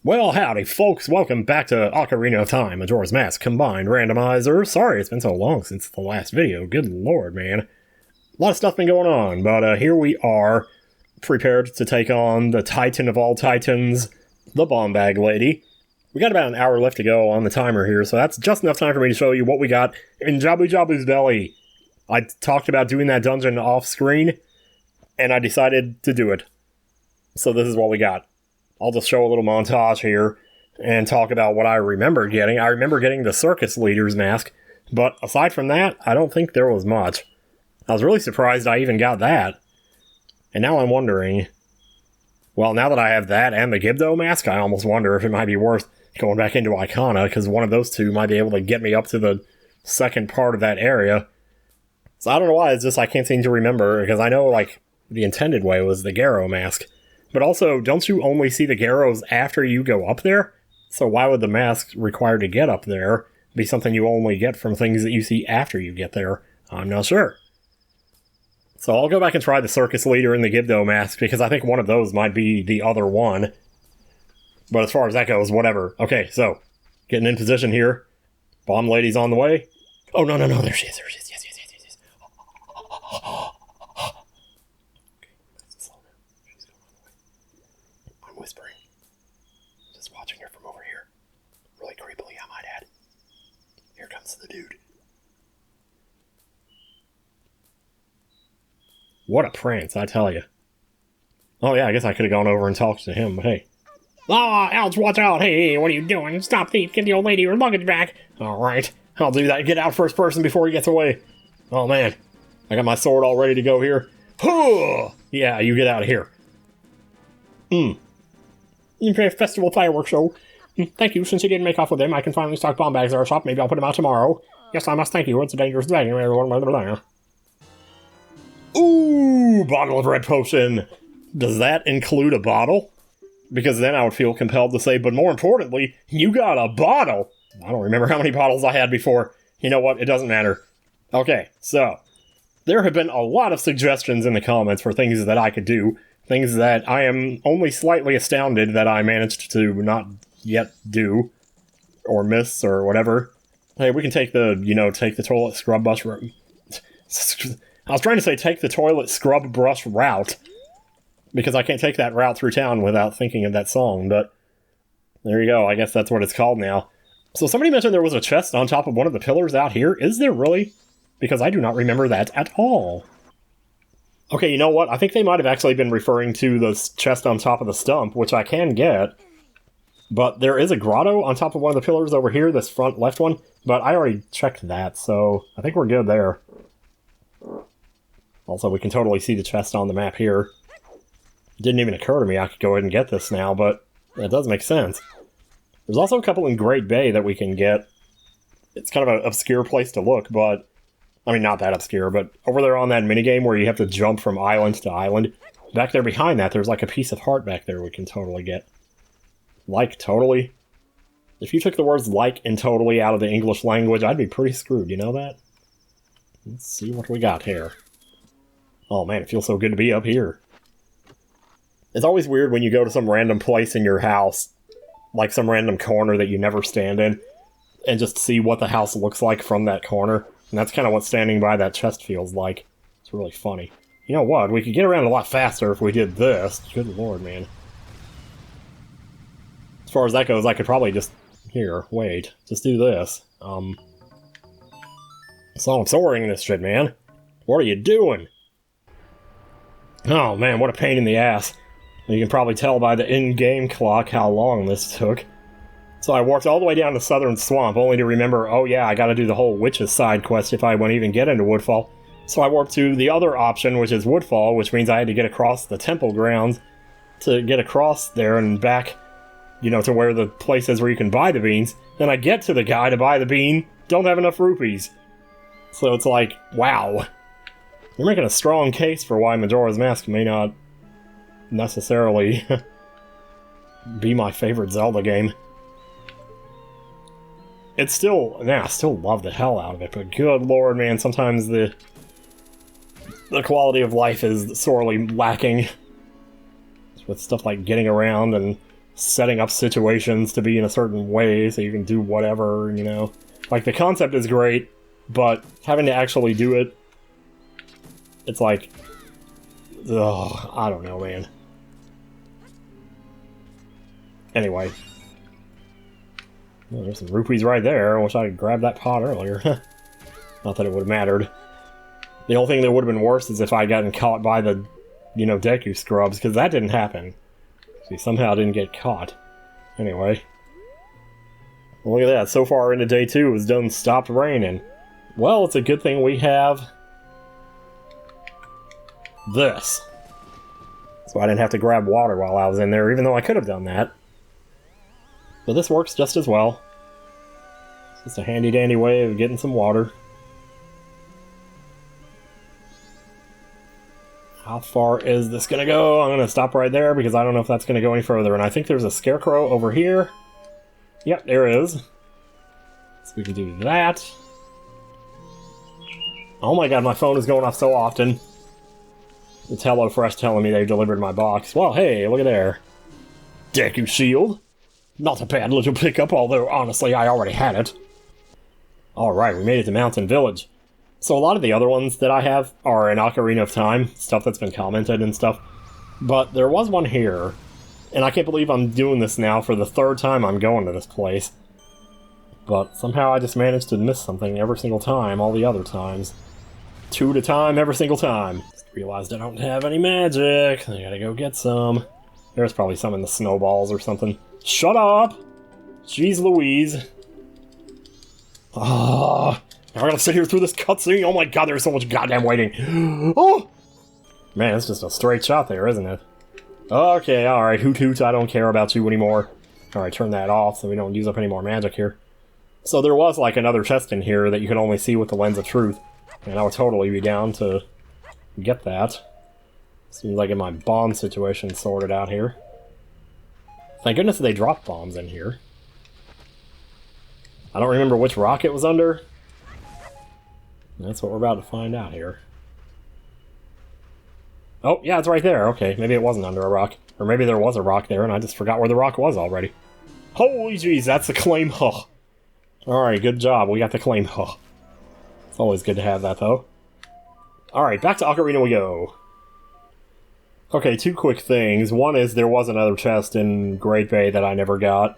Well, howdy, folks. Welcome back to Ocarina of Time, Majora's Mask Combined Randomizer. Sorry it's been so long since the last video. Good lord, man. A lot of stuff been going on, but here we are, prepared to take on the titan of all titans, the Bomb Bag Lady. We got about an hour left to go on the timer here, so that's just enough time for me to show you what we got in Jabu Jabu's belly. I talked about doing that dungeon off-screen, and I decided to do it. So this is what we got. I'll just show a little montage here and talk about what I remember getting. I remember getting the circus leader's mask, but aside from that, I don't think there was much. I was really surprised I even got that. And now I'm wondering, well, now that I have that and the Gibdo mask, I almost wonder if it might be worth going back into Icona, because one of those two might be able to get me up to the second part of that area. So I don't know why, it's just I can't seem to remember, because I know, like, the intended way was the Garo mask. But also, don't you only see the Garos after you go up there? So why would the mask required to get up there be something you only get from things that you see after you get there? I'm not sure. So I'll go back and try the circus leader and the Gibdo mask, because I think one of those might be the other one. But as far as that goes, whatever. Okay, so, getting in position here. Bomb lady's on the way. Oh, no, there she is, Yes. Whispering. Just watching her from over here. Really creepily, I might add. Here comes the dude. What a prance, I tell you. Oh yeah, I guess I could have gone over and talked to him, but hey. Ah, ouch, watch out! Hey, what are you doing? Stop thief, get the old lady her luggage back! Alright, I'll do that. Get out first person before he gets away. Oh man, I got my sword all ready to go here. Yeah, you get out of here. Festival fireworks show. Thank you. Since you didn't make off with them, I can finally stock bomb bags at our shop. Maybe I'll put them out tomorrow. Yes, I must thank you. It's a dangerous day. Ooh, bottle of red potion. Does that include a bottle? Because then I would feel compelled to say, but more importantly, you got a bottle. I don't remember how many bottles I had before. You know what? It doesn't matter. Okay, so there have been a lot of suggestions in the comments for things that I could do. Things that I am only slightly astounded that I managed to not yet do. Or miss, or whatever. Hey, we can take the toilet scrub brush route. I was trying to say take the toilet scrub brush route. Because I can't take that route through town without thinking of that song, but there you go, I guess that's what it's called now. So somebody mentioned there was a chest on top of one of the pillars out here. Is there really? Because I do not remember that at all. Okay, you know what? I think they might have actually been referring to the chest on top of the stump, which I can get. But there is a grotto on top of one of the pillars over here, this front left one. But I already checked that, so I think we're good there. Also, we can totally see the chest on the map here. It didn't even occur to me I could go ahead and get this now, but that does make sense. There's also a couple in Great Bay that we can get. It's kind of an obscure place to look, but... I mean, not that obscure, but over there on that minigame where you have to jump from island to island, back there behind that, there's like a piece of heart back there we can totally get. Like, totally? If you took the words like and totally out of the English language, I'd be pretty screwed, you know that? Let's see what we got here. Oh man, it feels so good to be up here. It's always weird when you go to some random place in your house, like some random corner that you never stand in, and just see what the house looks like from that corner. And that's kind of what standing by that chest feels like. It's really funny. You know what? We could get around a lot faster if we did this. Good lord, man. As far as that goes, I could probably just... Here, wait. Just do this. So I'm soaring this shit, man. What are you doing? Oh, man, what a pain in the ass. You can probably tell by the in-game clock how long this took. So I walked all the way down to Southern Swamp, only to remember, oh yeah, I gotta do the whole Witch's side quest if I want to even get into Woodfall. So I warped to the other option, which is Woodfall, which means I had to get across the temple grounds to get across there and back, you know, to where the place is where you can buy the beans. Then I get to the guy to buy the bean, don't have enough rupees. So it's like, wow. You're making a strong case for why Majora's Mask may not necessarily be my favorite Zelda game. It's still, I still love the hell out of it, but good lord, man, sometimes the quality of life is sorely lacking. With stuff like getting around and setting up situations to be in a certain way so you can do whatever, you know? Like, the concept is great, but having to actually do it, it's like... Ugh, I don't know, man. Anyway. Oh, there's some rupees right there. I wish I had grabbed that pot earlier. Not that it would have mattered. The only thing that would have been worse is if I had gotten caught by the, you know, Deku scrubs, because that didn't happen. See, somehow I didn't get caught. Anyway. Well, look at that. So far into day 2, it's done stopped raining. Well, it's a good thing we have... this. So I didn't have to grab water while I was in there, even though I could have done that. But this works just as well. It's just a handy-dandy way of getting some water. How far is this gonna go? I'm gonna stop right there because I don't know if that's gonna go any further. And I think there's a scarecrow over here. Yep, there is. So we can do that. Oh my god, my phone is going off so often. It's HelloFresh telling me they've delivered my box. Well, hey, look at there. Deku Shield. Not a bad little pickup, although honestly I already had it. Alright, we made it to Mountain Village. So a lot of the other ones that I have are in Ocarina of Time, stuff that's been commented and stuff. But there was one here, and I can't believe I'm doing this now for the 3rd time I'm going to this place. But somehow I just managed to miss something every single time, all the other times. 2 at a time, every single time. Just realized I don't have any magic. I gotta go get some. There's probably some in the snowballs or something. Shut up! Jeez Louise. Ah, now I gotta sit here through this cutscene. Oh my god, there's so much goddamn waiting. Oh! Man, it's just a straight shot there, isn't it? Okay, alright, hoot hoot, I don't care about you anymore. Alright, turn that off so we don't use up any more magic here. So there was like another chest in here that you could only see with the Lens of Truth. And I would totally be down to get that. Seems like I get my bomb situation sorted out here. Thank goodness they dropped bombs in here. I don't remember which rock it was under. That's what we're about to find out here. Oh, yeah, it's right there. Okay, maybe it wasn't under a rock. Or maybe there was a rock there and I just forgot where the rock was already. Holy jeez, that's the claim, huh. Alright, good job. We got the claim, huh. It's always good to have that, though. Alright, back to Ocarina we go. Okay, 2 quick things. One is there was another chest in Great Bay that I never got.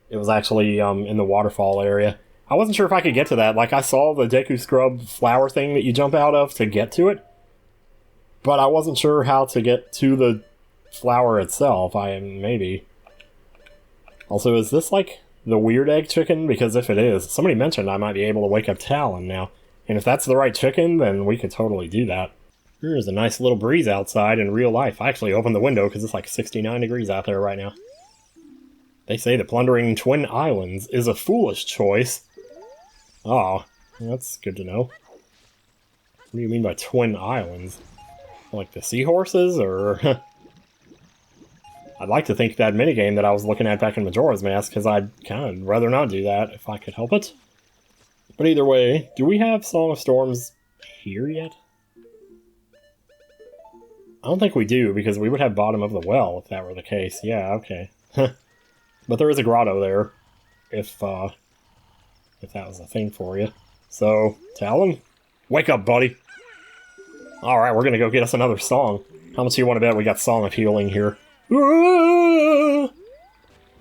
It was actually in the waterfall area. I wasn't sure if I could get to that. Like, I saw the Deku Scrub flower thing that you jump out of to get to it. But I wasn't sure how to get to the flower itself. Maybe. Also, is this, like, the weird egg chicken? Because if it is, somebody mentioned I might be able to wake up Talon now. And if that's the right chicken, then we could totally do that. There's a nice little breeze outside in real life. I actually opened the window because it's like 69 degrees out there right now. They say that plundering Twin Islands is a foolish choice. Oh, that's good to know. What do you mean by Twin Islands? Like the seahorses, or...? I'd like to think that minigame that I was looking at back in Majora's Mask, because I'd kind of rather not do that if I could help it. But either way, do we have Song of Storms here yet? I don't think we do, because we would have Bottom of the Well if that were the case. Yeah, okay. But there is a grotto there, if that was a thing for you. So, Talon, wake up, buddy! Alright, we're gonna go get us another song. How much do you want to bet we got Song of Healing here? I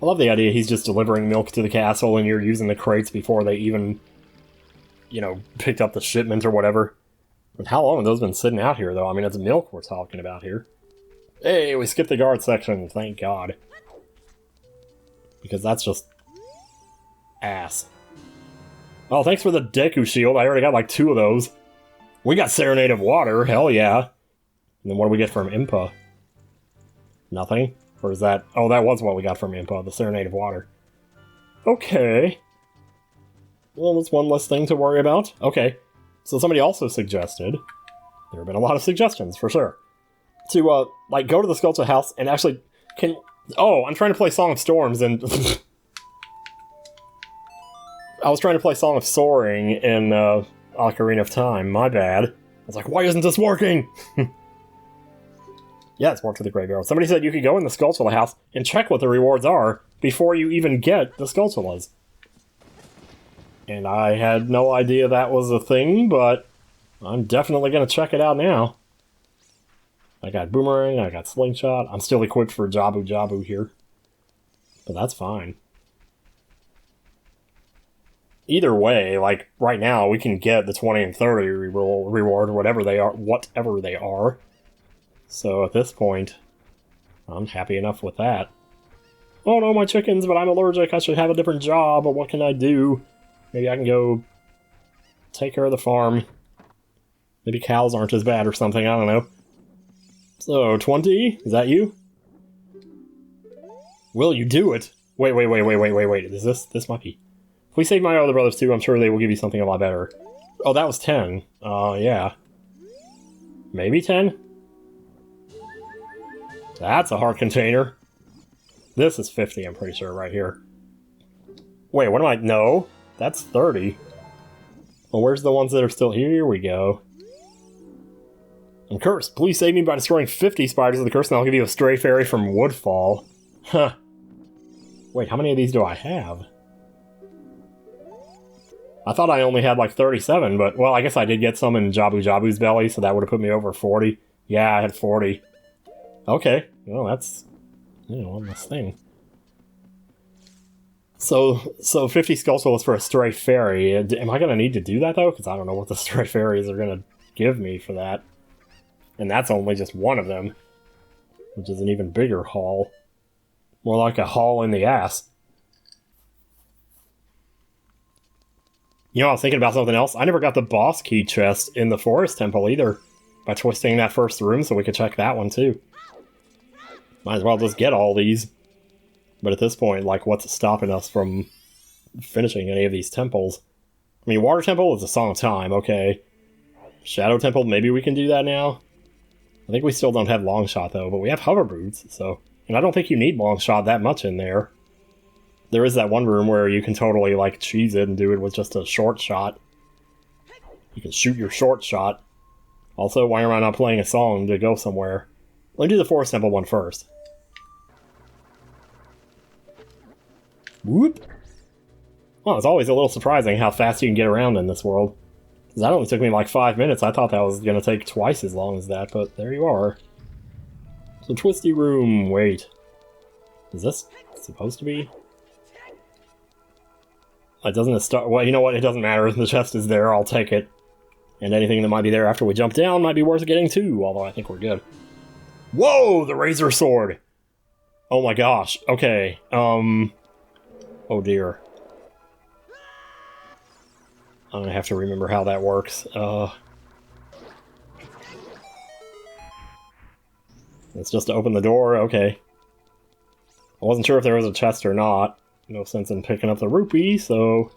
love the idea he's just delivering milk to the castle and you're using the crates before they even, you know, picked up the shipment or whatever. But how long have those been sitting out here, though? I mean, it's milk we're talking about here. Hey, we skipped the guard section, thank God. Because that's just... ass. Oh, thanks for the Deku Shield, I already got like 2 of those. We got Serenade of Water, hell yeah. And then what do we get from Impa? Nothing? Or is that... oh, that was what we got from Impa, the Serenade of Water. Okay. Well, that's one less thing to worry about. Okay. So somebody also suggested... there have been a lot of suggestions, for sure. To, like, go to the Skulltula house and actually... can... oh, I'm trying to play Song of Storms and... I was trying to play Song of Soaring in, Ocarina of Time, my bad. I was like, why isn't this working? Yeah, it's more to the graveyard. Somebody said you could go in the Skulltula house and check what the rewards are before you even get the Skulltulas. And I had no idea that was a thing, but I'm definitely going to check it out now. I got Boomerang, I got Slingshot. I'm still equipped for Jabu Jabu here. But that's fine. Either way, like, right now, we can get the 20 and 30 reward, whatever they are. So, at this point, I'm happy enough with that. Oh no, my chickens, but I'm allergic, I should have a different job, but what can I do? Maybe I can go take care of the farm. Maybe cows aren't as bad or something, I don't know. So, 20? Is that you? Will you do it? Wait. Is this might be... If we save my other brothers too, I'm sure they will give you something a lot better. Oh, that was 10. Yeah. Maybe 10? That's a heart container. This is 50, I'm pretty sure, right here. Wait, what am I... No. That's 30. Well, where's the ones that are still... Here we go. I'm cursed. Please save me by destroying 50 spiders of the curse, and I'll give you a stray fairy from Woodfall. Huh. Wait, how many of these do I have? I thought I only had like 37, but, well, I guess I did get some in Jabu Jabu's belly, so that would have put me over 40. Yeah, I had 40. Okay. Well, that's, you know, one less thing. So 50 Skulltulas for a stray fairy. Am I going to need to do that, though? Because I don't know what the stray fairies are going to give me for that. And that's only just one of them. Which is an even bigger haul. More like a haul in the ass. You know, I was thinking about something else. I never got the boss key chest in the forest temple either. By twisting that first room, so we could check that one too. Might as well just get all these. But at this point, like, what's stopping us from finishing any of these temples? I mean, Water Temple is a Song of Time, okay. Shadow Temple, maybe we can do that now? I think we still don't have Long Shot, though, but we have Hover Boots, so... And I don't think you need Long Shot that much in there. There is that one room where you can totally, like, cheese it and do it with just a short shot. You can shoot your short shot. Also, why am I not playing a song to go somewhere? Let me do the Forest Temple one first. Whoop! Well, it's always a little surprising how fast you can get around in this world. Because that only took me like 5 minutes. I thought that was going to take twice as long as that, but there you are. So, Twisty Room, wait. Is this supposed to be? It doesn't start. Well, you know what? It doesn't matter. The chest is there. I'll take it. And anything that might be there after we jump down might be worth getting too, although I think we're good. Whoa! The Razor Sword! Oh my gosh. Okay. Oh dear. I'm gonna have to remember how that works. It's just to open the door. Okay. I wasn't sure if there was a chest or not. No sense in picking up the rupee, so...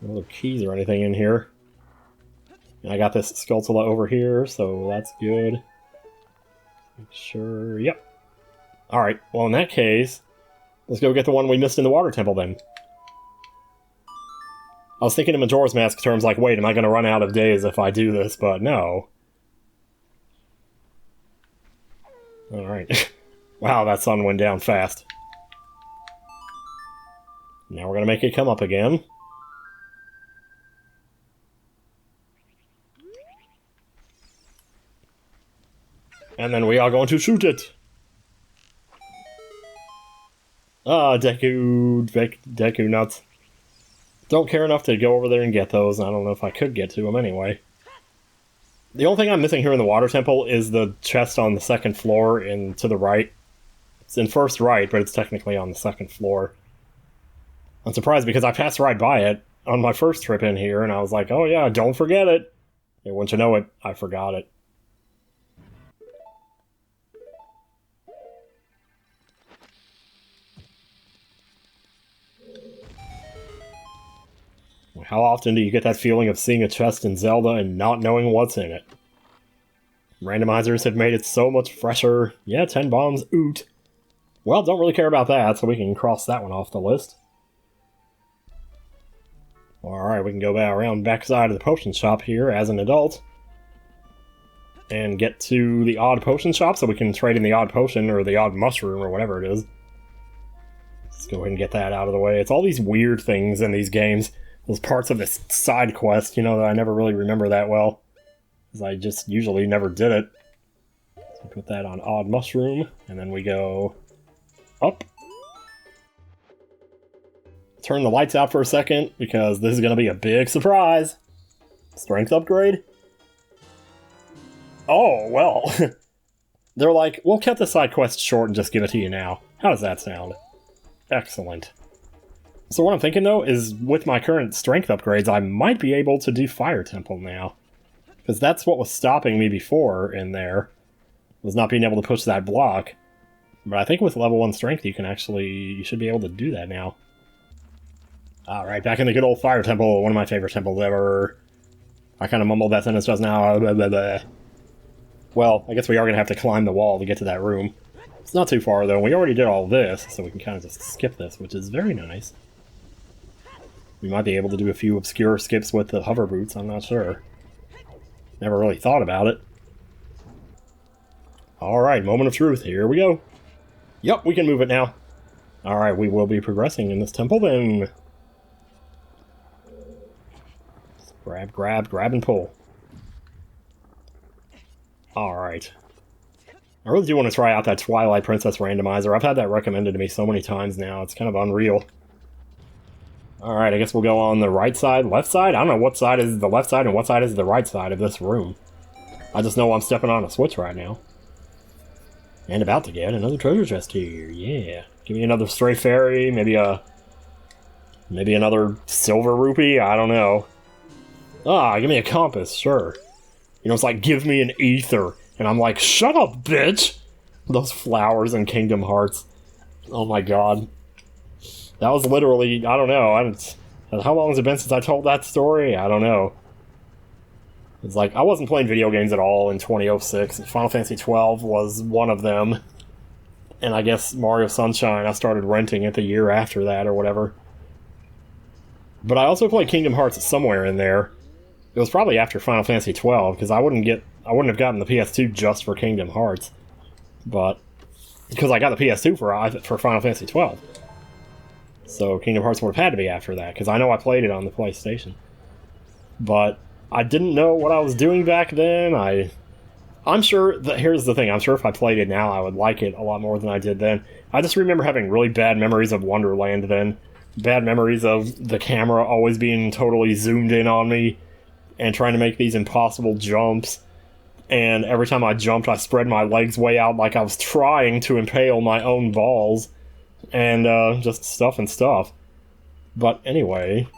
No other keys or anything in here. And I got this Skulltula over here, so that's good. Make sure... Yep. Alright, well in that case, let's go get the one we missed in the Water Temple then. I was thinking in Majora's Mask terms like, wait, am I going to run out of days if I do this? But no. Alright. Wow, that sun went down fast. Now we're going to make it come up again. And then we are going to shoot it! Ah, Deku nuts. Don't care enough to go over there and get those. I don't know if I could get to them anyway. The only thing I'm missing here in the Water Temple is the chest on the second floor and to the right. It's in first right, but it's technically on the second floor. I'm surprised because I passed right by it on my first trip in here, and I was like, oh yeah, don't forget it! And once you know it, I forgot it. How often do you get that feeling of seeing a chest in Zelda and not knowing what's in it? Randomizers have made it so much fresher. Yeah, 10 bombs, oot. Well, don't really care about that, so we can cross that one off the list. Alright, we can go back around the backside of the potion shop here as an adult. and get to the odd potion shop so we can trade in the odd potion or the odd mushroom or whatever it is. Let's go ahead and get that out of the way. It's all these weird things in these games. Those parts of this side quest, you know, that I never really remember that well. Because I just usually never did it. So put that on odd mushroom, and then we go up. Turn the lights out for a second, because this is going to be a big surprise. Strength upgrade? Oh, well. They're like, we'll cut the side quest short and just give it to you now. How does that sound? Excellent. So what I'm thinking, though, is with my current strength upgrades, I might be able to do Fire Temple now. Because that's what was stopping me before in there, was not being able to push that block. But I think with level 1 strength, you should be able to do that now. Alright, back in the good old Fire Temple, one of my favorite temples ever. I kind of mumbled that sentence just now. Blah, blah, blah. Well, I guess we are going to have to climb the wall to get to that room. It's not too far, though. We already did all this, so we can kind of just skip this, which is very nice. We might be able to do a few obscure skips with the hover boots, I'm not sure. Never really thought about it. Alright, moment of truth, here we go. Yup, we can move it now. Alright, we will be progressing in this temple then. Grab, grab, grab, and pull. Alright. I really do want to try out that Twilight Princess randomizer. I've had that recommended to me so many times now, it's kind of unreal. Alright, I guess we'll go on the right side, left side? I don't know what side is the left side and what side is the right side of this room. I just know I'm stepping on a switch right now. And about to get another treasure chest here, yeah. Give me another stray fairy, maybe another silver rupee, I don't know. Ah, give me a compass, sure. You know, it's like, give me an ether. And I'm like, shut up, bitch! Those flowers in Kingdom Hearts. Oh my god. That was literally, I don't know, how long has it been since I told that story? I don't know. It's like, I wasn't playing video games at all in 2006. Final Fantasy XII was one of them. And I guess Mario Sunshine, I started renting it the year after that or whatever. But I also played Kingdom Hearts somewhere in there. It was probably after Final Fantasy XII, because I wouldn't have gotten the PS2 just for Kingdom Hearts. But, because I got the PS2 for Final Fantasy XII. So Kingdom Hearts would have had to be after that, because I know I played it on the PlayStation. But I didn't know what I was doing back then. I'm sure that, here's the thing, I'm sure if I played it now I would like it a lot more than I did then. I just remember having really bad memories of Wonderland then. Bad memories of the camera always being totally zoomed in on me, and trying to make these impossible jumps. And every time I jumped, I spread my legs way out like I was trying to impale my own balls. And just stuff and stuff. But anyway.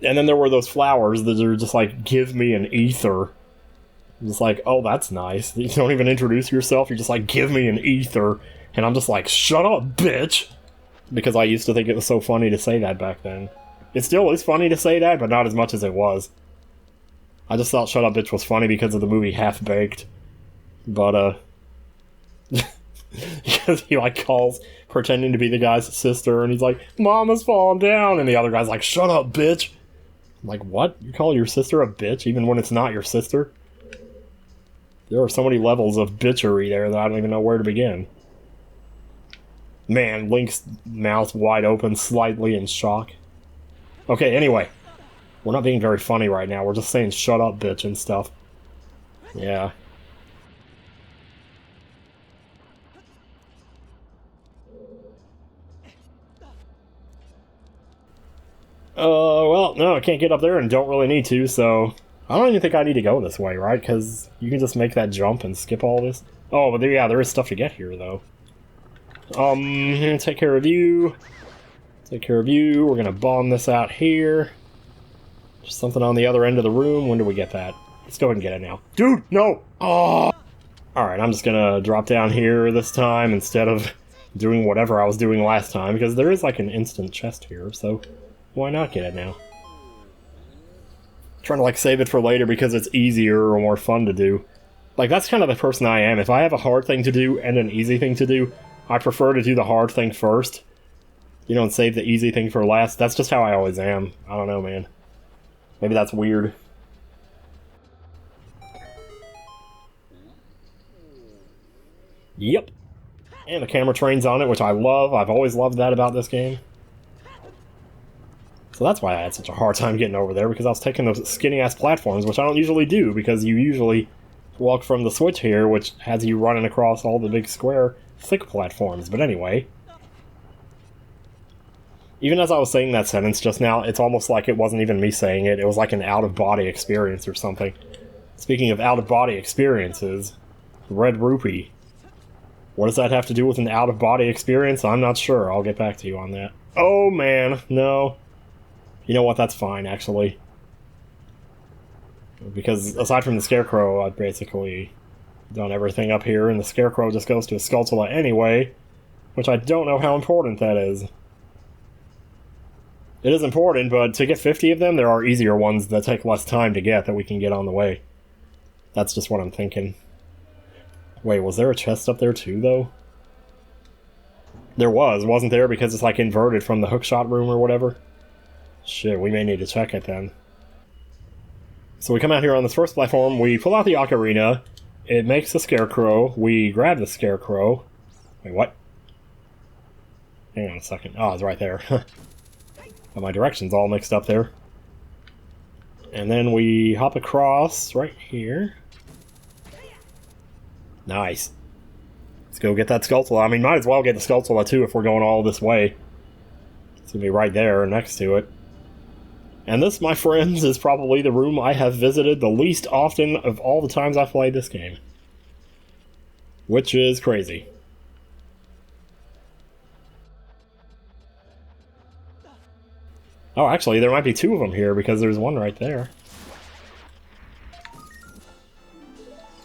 And then there were those flowers that are just like, give me an ether. Just like, oh, that's nice. You don't even introduce yourself, you're just like, give me an ether. And I'm just like, shut up, bitch! Because I used to think it was so funny to say that back then. It still is funny to say that, but not as much as it was. I just thought shut up, bitch was funny because of the movie Half-Baked. But, because he, like, calls, pretending to be the guy's sister, and he's like, Mama's falling down! And the other guy's like, shut up, bitch! I'm like, what? You call your sister a bitch, even when it's not your sister? There are so many levels of bitchery there that I don't even know where to begin. Man, Link's mouth wide open, slightly in shock. Okay, anyway. We're not being very funny right now, we're just saying shut up, bitch, and stuff. Yeah. Well, no, I can't get up there and don't really need to, so... I don't even think I need to go this way, right? Because you can just make that jump and skip all this. Oh, but yeah, there is stuff to get here, though. Take care of you. Take care of you. We're gonna bomb this out here. Just something on the other end of the room. When do we get that? Let's go ahead and get it now. Dude, no! Oh! Alright, I'm just gonna drop down here this time instead of doing whatever I was doing last time, because there is like an instant chest here, so why not get it now? Trying to like save it for later because it's easier or more fun to do. Like, that's kind of the person I am. If I have a hard thing to do and an easy thing to do, I prefer to do the hard thing first. You know, and save the easy thing for last. That's just how I always am. I don't know, man. Maybe that's weird. Yep. And the camera trains on it, which I love. I've always loved that about this game. So that's why I had such a hard time getting over there, because I was taking those skinny-ass platforms, which I don't usually do, because you usually walk from the switch here, which has you running across all the big square, thick platforms. But anyway. Even as I was saying that sentence just now, it's almost like it wasn't even me saying it. It was like an out-of-body experience or something. Speaking of out-of-body experiences, Red Rupee. What does that have to do with an out-of-body experience? I'm not sure. I'll get back to you on that. Oh, man. No. You know what? That's fine, actually. Because aside from the Scarecrow, I've basically done everything up here, and the Scarecrow just goes to a Skulltula anyway, which I don't know how important that is. It is important, but to get 50 of them, there are easier ones that take less time to get that we can get on the way. That's just what I'm thinking. Wait, was there a chest up there too, though? There was, wasn't there? Because it's like inverted from the hookshot room or whatever. Shit, we may need to check it then. So we come out here on this first platform, we pull out the ocarina, it makes a Scarecrow, we grab the Scarecrow. Wait, what? Hang on a second. Oh, it's right there. Got my directions all mixed up there. And then we hop across right here. Nice. Let's go get that Skulltula. I mean, might as well get the Skulltula too if we're going all this way. It's gonna be right there next to it. And this, my friends, is probably the room I have visited the least often of all the times I've played this game. Which is crazy. Oh, actually, there might be two of them here, because there's one right there.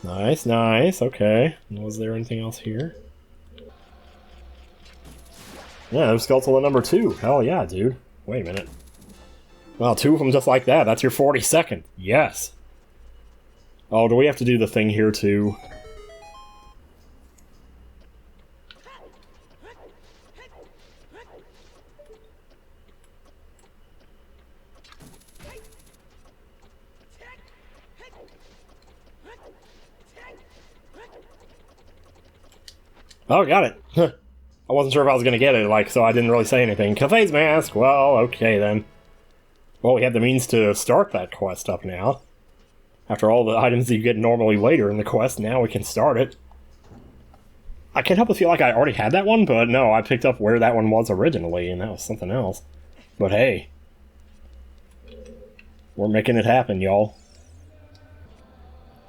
Nice, nice, okay. Was there anything else here? Yeah, there's Skulltula number 2. Hell yeah, dude. Wait a minute. Well, 2 of them just like that. That's your 42nd. Yes. Oh, do we have to do the thing here, too? Oh, got it. I wasn't sure if I was going to get it, like, so I didn't really say anything. Cafe's mask! Well, okay then. Well, we have the means to start that quest up now. After all the items that you get normally later in the quest, now we can start it. I can't help but feel like I already had that one, but no, I picked up where that one was originally, and that was something else. But hey. We're making it happen, y'all.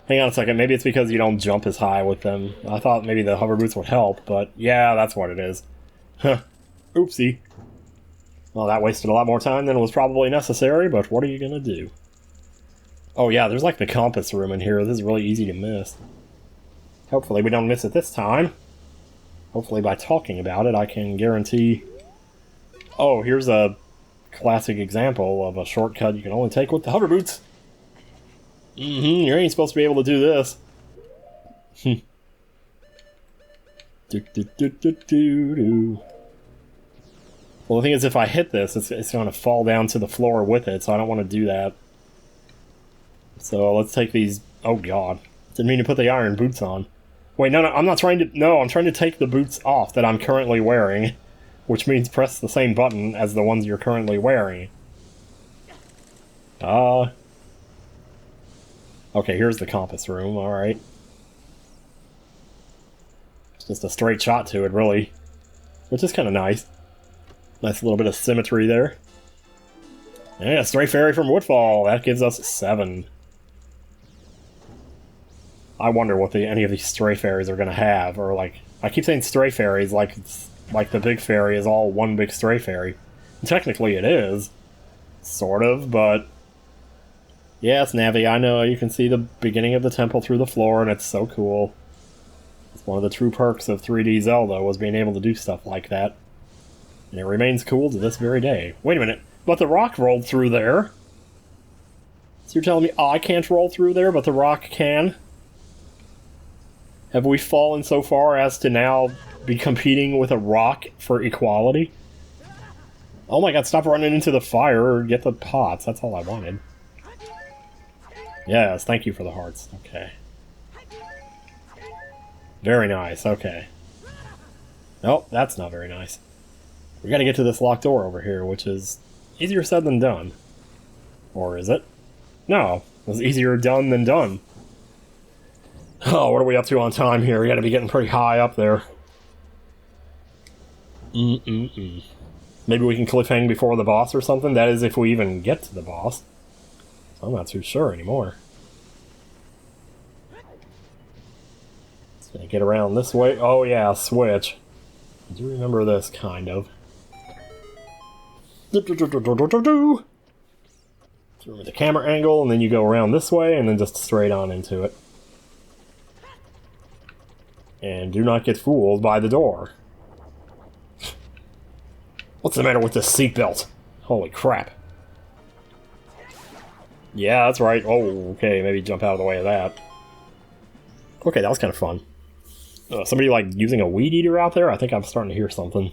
Hang on a second, maybe it's because you don't jump as high with them. I thought maybe the hover boots would help, but yeah, that's what it is. Huh. Oopsie. Well, that wasted a lot more time than was probably necessary, but what are you gonna do? Oh yeah, there's like the compass room in here. This is really easy to miss. Hopefully we don't miss it this time. Hopefully by talking about it, I can guarantee... Oh, here's a classic example of a shortcut you can only take with the hover boots. You ain't supposed to be able to do this. Well, the thing is, if I hit this, it's going to fall down to the floor with it, so I don't want to do that. So let's take these... Oh, God. Didn't mean to put the iron boots on. Wait, no, I'm not trying to... No, I'm trying to take the boots off that I'm currently wearing, which means press the same button as the ones you're currently wearing. Okay, here's the compass room, alright. It's just a straight shot to it, really. Which is kind of nice. Nice little bit of symmetry there. Yeah, Stray Fairy from Woodfall. That gives us 7. I wonder what any of these Stray Fairies are going to have. Or, like, I keep saying Stray Fairies like the big fairy is all one big Stray Fairy. And technically it is. Sort of, but... Yes, Navi, I know, you can see the beginning of the temple through the floor, and it's so cool. It's one of the true perks of 3D Zelda, was being able to do stuff like that. And it remains cool to this very day. Wait a minute, but the rock rolled through there? So you're telling me I can't roll through there, but the rock can? Have we fallen so far as to now be competing with a rock for equality? Oh my god, stop running into the fire or get the pots, that's all I wanted. Yes, thank you for the hearts. Okay. Very nice, okay. Oh, that's not very nice. We gotta get to this locked door over here, which is easier said than done. Or is it? No, it was easier done than done. Oh, what are we up to on time here? We gotta be getting pretty high up there. Maybe we can cliffhang before the boss or something? That is, if we even get to the boss. I'm not too sure anymore. Let's get around this way. Oh yeah, switch. I do remember this, kind of. Through with the camera angle, and then you go around this way, and then just straight on into it. And do not get fooled by the door. What's the matter with this seatbelt? Holy crap. Yeah, that's right. Oh, okay, maybe jump out of the way of that. Okay, that was kind of fun. Somebody, like, using a weed eater out there? I think I'm starting to hear something.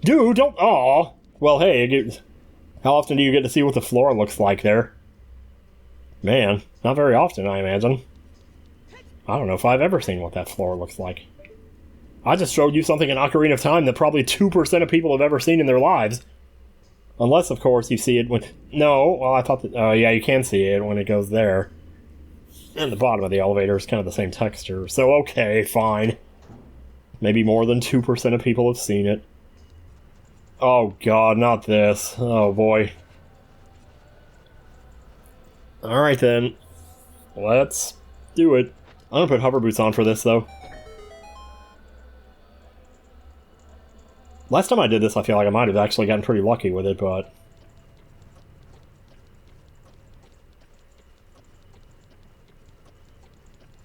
Dude, don't... Aw! Well, hey, how often do you get to see what the floor looks like there? Man, not very often, I imagine. I don't know if I've ever seen what that floor looks like. I just showed you something in Ocarina of Time that probably 2% of people have ever seen in their lives. Unless, of course, you see it when... No, well, I thought that... Oh, yeah, you can see it when it goes there. And the bottom of the elevator is kind of the same texture. So, okay, fine. Maybe more than 2% of people have seen it. Oh, God, not this. Oh, boy. Alright, then. Let's do it. I'm gonna put hover boots on for this, though. Last time I did this, I feel like I might have actually gotten pretty lucky with it, but...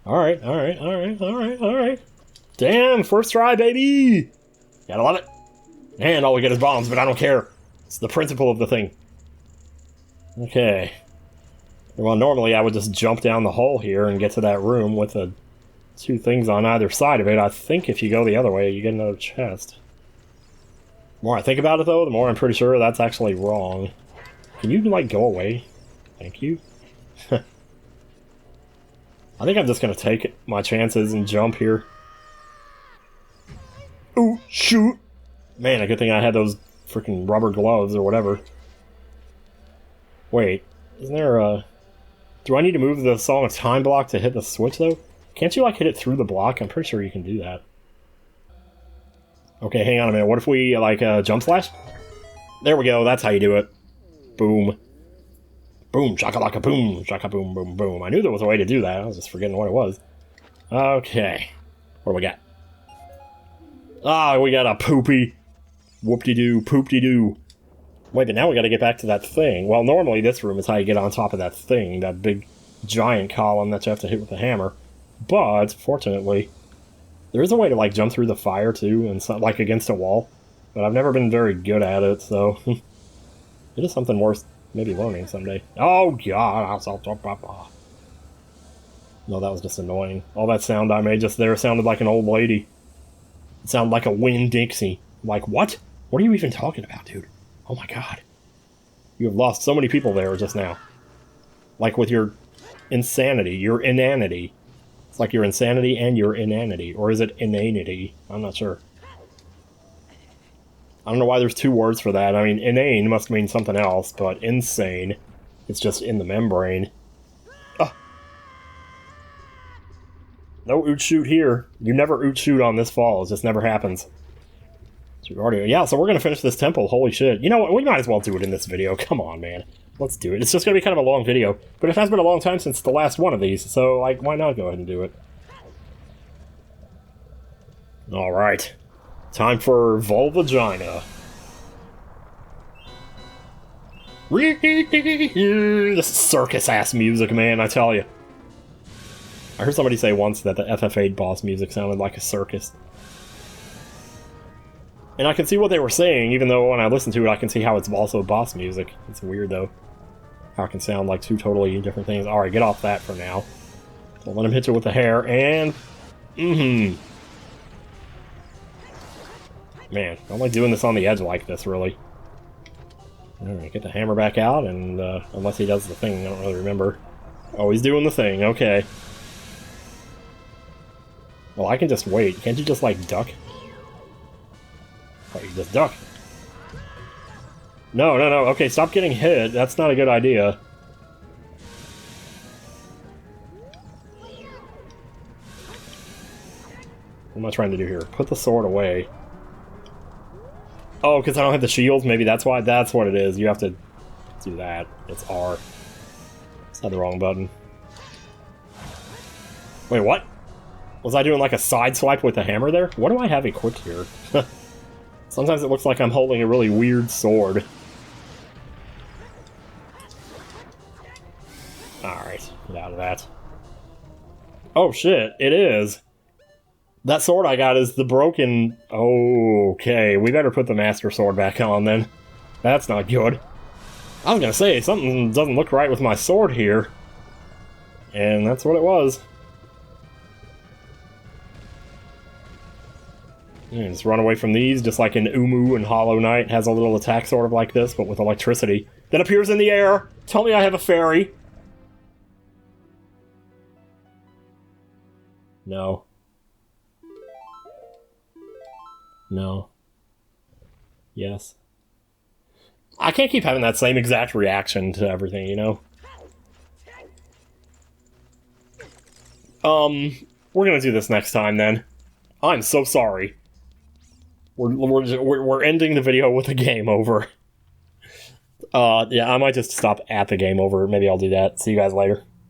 Alright, alright, alright, alright, alright. Damn, first try, baby! Gotta love it. And all we get is bombs, but I don't care. It's the principle of the thing. Okay. Well, normally I would just jump down the hole here and get to that room with the two things on either side of it. I think if you go the other way, you get another chest. The more I think about it, though, the more I'm pretty sure that's actually wrong. Can you, like, go away? Thank you. I think I'm just gonna take my chances and jump here. Ooh, shoot! Man, a good thing I had those freaking rubber gloves or whatever. Wait, isn't there a... Do I need to move the Song of Time block to hit the switch, though? Can't you, like, hit it through the block? I'm pretty sure you can do that. Okay, hang on a minute. What if we, like, jump slash? There we go, that's how you do it. Boom. Boom, shakalaka boom, shaka boom, boom, boom. I knew there was a way to do that, I was just forgetting what it was. Okay. What do we got? Ah, we got a poopy. Whoop-de-doo, poop-de-doo. Wait, but now we gotta get back to that thing. Well, normally this room is how you get on top of that thing, that big giant column that you have to hit with a hammer. But, fortunately, there is a way to, like, jump through the fire, too, and so, like, against a wall. But I've never been very good at it, so... It is something worth maybe learning someday. Oh, God! No, that was just annoying. All that sound I made just there sounded like an old lady. It sounded like a Winn-Dixie. Like, what? What are you even talking about, dude? Oh my God. You have lost so many people there just now. Like with your insanity, your inanity. It's like your insanity and your inanity. Or is it inanity? I'm not sure. I don't know why there's two words for that. I mean, inane must mean something else, but insane, it's just in the membrane. Ah. No oot shoot here. You never oot shoot on this fall. It just never happens. Yeah, so we're gonna finish this temple. Holy shit. You know what? We might as well do it in this video. Come on, man. Let's do it. It's just gonna be kind of a long video, but it has been a long time since the last one of these, so, like, why not go ahead and do it? Alright. Time for Vulvagina. This circus-ass music, man, I tell you. I heard somebody say once that the FF8 boss music sounded like a circus. And I can see what they were saying, even though when I listen to it, I can see how it's also boss music. It's weird, though. How it can sound like two totally different things. Alright, get off that for now. Don't let him hit you with the hair, and... Man, I don't like doing this on the edge like this, really. Alright, get the hammer back out, and unless he does the thing, I don't really remember. Oh, he's doing the thing, okay. Well, I can just wait. Can't you just, like, duck? Oh, you just duck. No, no, no. Okay, stop getting hit. That's not a good idea. What am I trying to do here? Put the sword away. Oh, because I don't have the shields? Maybe that's why? That's what it is. You have to do that. It's R. It's not the wrong button. Wait, what? Was I doing like a side swipe with the hammer there? What do I have equipped here? Sometimes it looks like I'm holding a really weird sword. Alright, get out of that. Oh shit, it is! That sword I got is the broken... Okay, we better put the Master Sword back on then. That's not good. I was gonna say, something doesn't look right with my sword here. And that's what it was. Yeah, just run away from these, just like in Umu and Hollow Knight has a little attack sort of like this, but with electricity that appears in the air! Tell me I have a fairy! No. No. Yes. I can't keep having that same exact reaction to everything, you know? We're gonna do this next time, then. I'm so sorry. We're ending the video with a game over. Yeah, I might just stop at the game over. Maybe I'll do that. See you guys later.